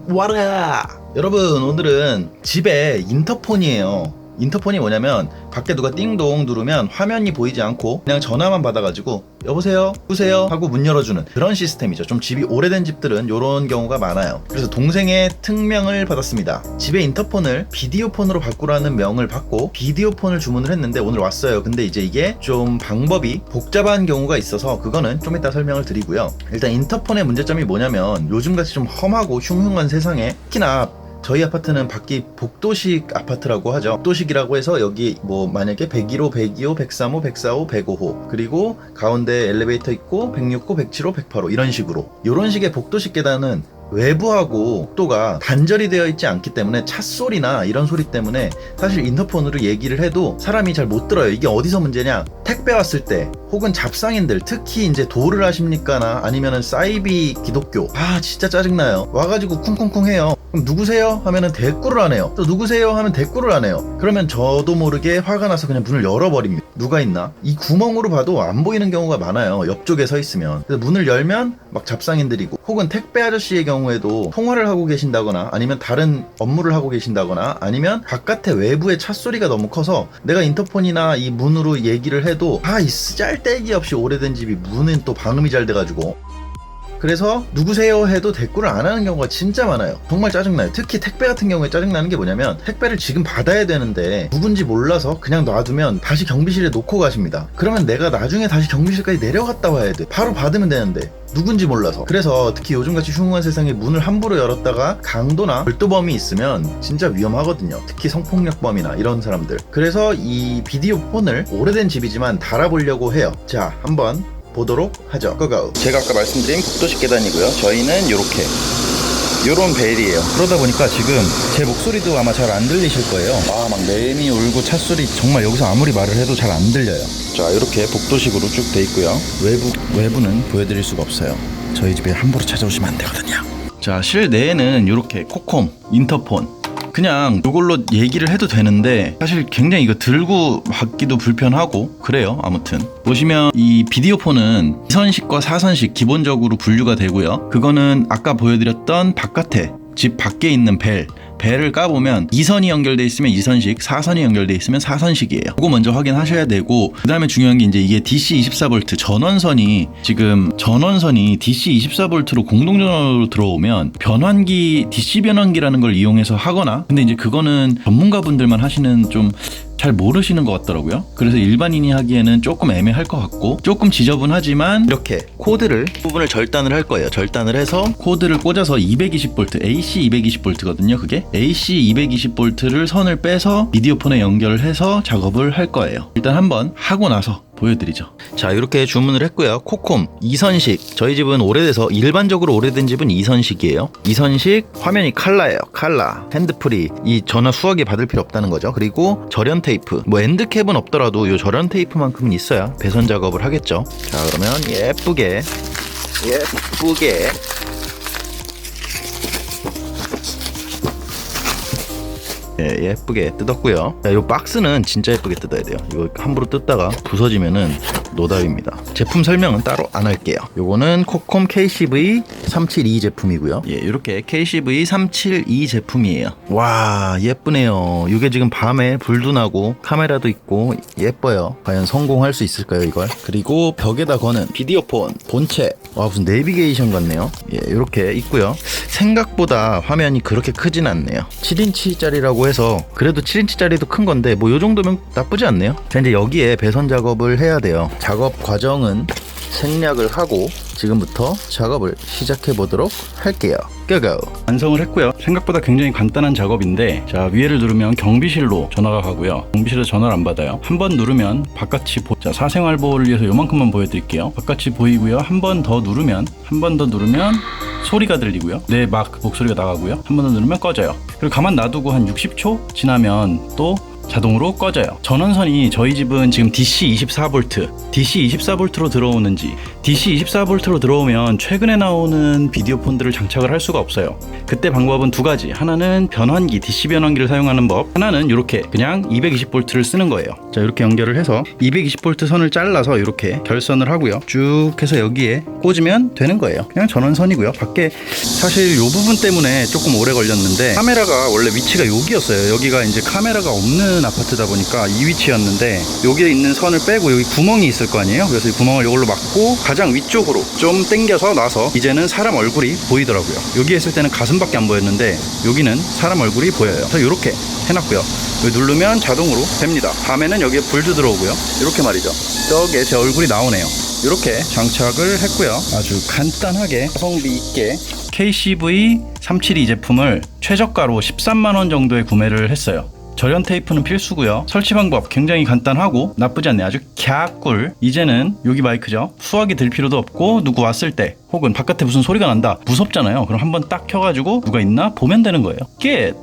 와라. 여러분, 오늘은 집에 인터폰이에요. 인터폰이 뭐냐면 밖에 누가 띵동 누르면 화면이 보이지 않고 그냥 전화만 받아가지고 여보세요? 누구세요? 하고 문 열어주는 그런 시스템이죠. 좀 집이 오래된 집들은 이런 경우가 많아요. 그래서 동생의 특명을 받았습니다. 집에 인터폰을 비디오폰으로 바꾸라는 명을 받고 비디오폰을 주문을 했는데 오늘 왔어요. 근데 이제 이게 좀 방법이 복잡한 경우가 있어서 그거는 좀 이따 설명을 드리고요. 일단 인터폰의 문제점이 뭐냐면 요즘같이 좀 험하고 흉흉한 세상에 특히나 저희 아파트는 밖이 복도식 아파트라고 하죠. 복도식이라고 해서 여기 뭐 만약에 101호, 102호, 103호, 104호, 105호 그리고 가운데 엘리베이터 있고 106호, 107호, 108호 이런 식으로 이런 식의 복도식 계단은 외부하고 복도가 단절이 되어 있지 않기 때문에 찻소리나 이런 소리 때문에 사실 인터폰으로 얘기를 해도 사람이 잘 못 들어요. 이게 어디서 문제냐? 택배 왔을 때 혹은 잡상인들 특히 이제 도를 하십니까나 아니면은 사이비 기독교 진짜 짜증나요. 와가지고 쿵쿵쿵 해요. 그럼 누구세요? 하면은 대꾸를 안 해요. 또 누구세요? 하면 대꾸를 안 해요. 그러면 저도 모르게 화가 나서 그냥 문을 열어버립니다. 누가 있나? 이 구멍으로 봐도 안 보이는 경우가 많아요. 옆쪽에 서 있으면. 그래서 문을 열면 막 잡상인들이고 혹은 택배 아저씨의 경우에도 통화를 하고 계신다거나 아니면 다른 업무를 하고 계신다거나 아니면 바깥에 외부의 찻소리가 너무 커서 내가 인터폰이나 이 문으로 얘기를 해도 이 쓰잘데기 없이 오래된 집이 문은 또 방음이 잘 돼가지고 그래서 누구세요 해도 대꾸를 안 하는 경우가 진짜 많아요. 정말 짜증나요. 특히 택배 같은 경우에 짜증나는 게 뭐냐면 택배를 지금 받아야 되는데 누군지 몰라서 그냥 놔두면 다시 경비실에 놓고 가십니다. 그러면 내가 나중에 다시 경비실까지 내려갔다 와야 돼. 바로 받으면 되는데 누군지 몰라서. 그래서 특히 요즘같이 흉흉한 세상에 문을 함부로 열었다가 강도나 절도범이 있으면 진짜 위험하거든요. 특히 성폭력범이나 이런 사람들. 그래서 이 비디오폰을 오래된 집이지만 달아보려고 해요. 자, 한번 보도록 하죠. 고고. 제가 아까 말씀드린 복도식 계단이고요. 저희는 요런 벨이에요. 그러다 보니까 지금 제 목소리도 아마 잘 안 들리실 거예요. 막 매미 울고 찻소리 정말 여기서 아무리 말을 해도 잘 안 들려요. 자, 이렇게 복도식으로 쭉 돼 있고요. 외부는 보여드릴 수가 없어요. 저희 집에 함부로 찾아오시면 안 되거든요. 자, 실내에는 이렇게 코콤, 인터폰 그냥 이걸로 얘기를 해도 되는데 사실 굉장히 이거 들고 받기도 불편하고 그래요. 아무튼 보시면 이 비디오폰은 2선식과 4선식 기본적으로 분류가 되고요. 그거는 아까 보여드렸던 바깥에 집 밖에 있는 벨을 까보면 2선이 연결돼 있으면 2선식, 4선이 연결돼 있으면 4선식이에요. 그거 먼저 확인하셔야 되고 그 다음에 중요한 게 이제 이게 DC 24V 전원선이 DC 24V로 공동전원으로 들어오면 변환기, DC 변환기라는 걸 이용해서 하거나 근데 이제 그거는 전문가분들만 하시는 좀 잘 모르시는 것 같더라고요. 그래서 일반인이 하기에는 조금 애매할 것 같고 조금 지저분하지만 이렇게 코드를 부분을 절단을 할 거예요. 절단을 해서 코드를 꽂아서 220V, AC 220V거든요. 그게 AC 220V를 선을 빼서 비디오폰에 연결을 해서 작업을 할 거예요. 일단 한번 하고 나서 보여드리죠. 자, 이렇게 주문을 했고요. 코콤 2선식. 저희 집은 오래돼서 일반적으로 오래된 집은 2선식이에요. 2선식 화면이 칼라예요. 칼라. 핸드프리. 이 전화 수화기 받을 필요 없다는 거죠. 그리고 절연 테이프. 뭐 엔드캡은 없더라도 이 절연 테이프만큼은 있어야 배선 작업을 하겠죠. 자, 그러면 예쁘게 예쁘게 뜯었고요. 이 박스는 진짜 예쁘게 뜯어야 돼요. 이거 함부로 뜯다가 부서지면은 노답입니다. 제품 설명은 따로 안 할게요. 요거는 코콤 KCV372 제품이고요. 이렇게 KCV372 제품이에요. 와, 예쁘네요. 이게 지금 밤에 불도 나고 카메라도 있고 예뻐요. 과연 성공할 수 있을까요, 이걸? 그리고 벽에다 거는 비디오폰 본체. 무슨 내비게이션 같네요. 이렇게 있고요. 생각보다 화면이 그렇게 크진 않네요. 7인치짜리라고 해서 그래도 7인치짜리도 큰 건데 뭐 요 정도면 나쁘지 않네요. 자, 이제 여기에 배선 작업을 해야 돼요. 작업 과정은 생략을 하고 지금부터 작업을 시작해 보도록 할게요. 고고. 완성을 했고요. 생각보다 굉장히 간단한 작업인데 자, 위에를 누르면 경비실로 전화가 가고요. 경비실에서 전화를 안 받아요. 한 번 누르면 바깥이 자, 사생활 보호를 위해서 요만큼만 보여드릴게요. 바깥이 보이고요. 한 번 더 누르면 소리가 들리고요. 막 목소리가 나가고요. 한 번 더 누르면 꺼져요. 그리고 가만 놔두고 한 60초 지나면 또 자동으로 꺼져요. 전원선이 저희 집은 지금 DC24V, DC24V로 들어오는지, DC24V로 들어오면 최근에 나오는 비디오 폰들을 장착을 할 수가 없어요. 그때 방법은 두 가지. 하나는 변환기, DC 변환기를 사용하는 법, 하나는 이렇게 그냥 220V를 쓰는 거예요. 자, 이렇게 연결을 해서 220V 선을 잘라서 이렇게 결선을 하고요. 쭉 해서 여기에 꽂으면 되는 거예요. 그냥 전원선이고요. 밖에 사실 이 부분 때문에 조금 오래 걸렸는데, 카메라가 원래 위치가 여기였어요. 여기가 이제 카메라가 없는 아파트다 보니까 이 위치였는데, 여기에 있는 선을 빼고 여기 구멍이 있을 거 아니에요. 그래서 이 구멍을 이걸로 막고 가장 위쪽으로 좀 당겨서 놔서 이제는 사람 얼굴이 보이더라고요. 여기 있을 때는 가슴밖에 안 보였는데 여기는 사람 얼굴이 보여요. 그래서 이렇게 해놨고요. 여기 누르면 자동으로 됩니다. 밤에는 여기에 불도 들어오고요. 이렇게 말이죠. 저기에 제 얼굴이 나오네요. 이렇게 장착을 했고요. 아주 간단하게 가성비 있게 KCV372 제품을 최저가로 13만원 정도에 구매를 했어요. 절연 테이프는 필수고요. 설치 방법 굉장히 간단하고 나쁘지 않네요. 아주 갸꿀. 이제는 여기 마이크죠. 수화기 들 필요도 없고, 누구 왔을 때 혹은 바깥에 무슨 소리가 난다, 무섭잖아요. 그럼 한번 딱 켜가지고 누가 있나 보면 되는 거예요. 끝!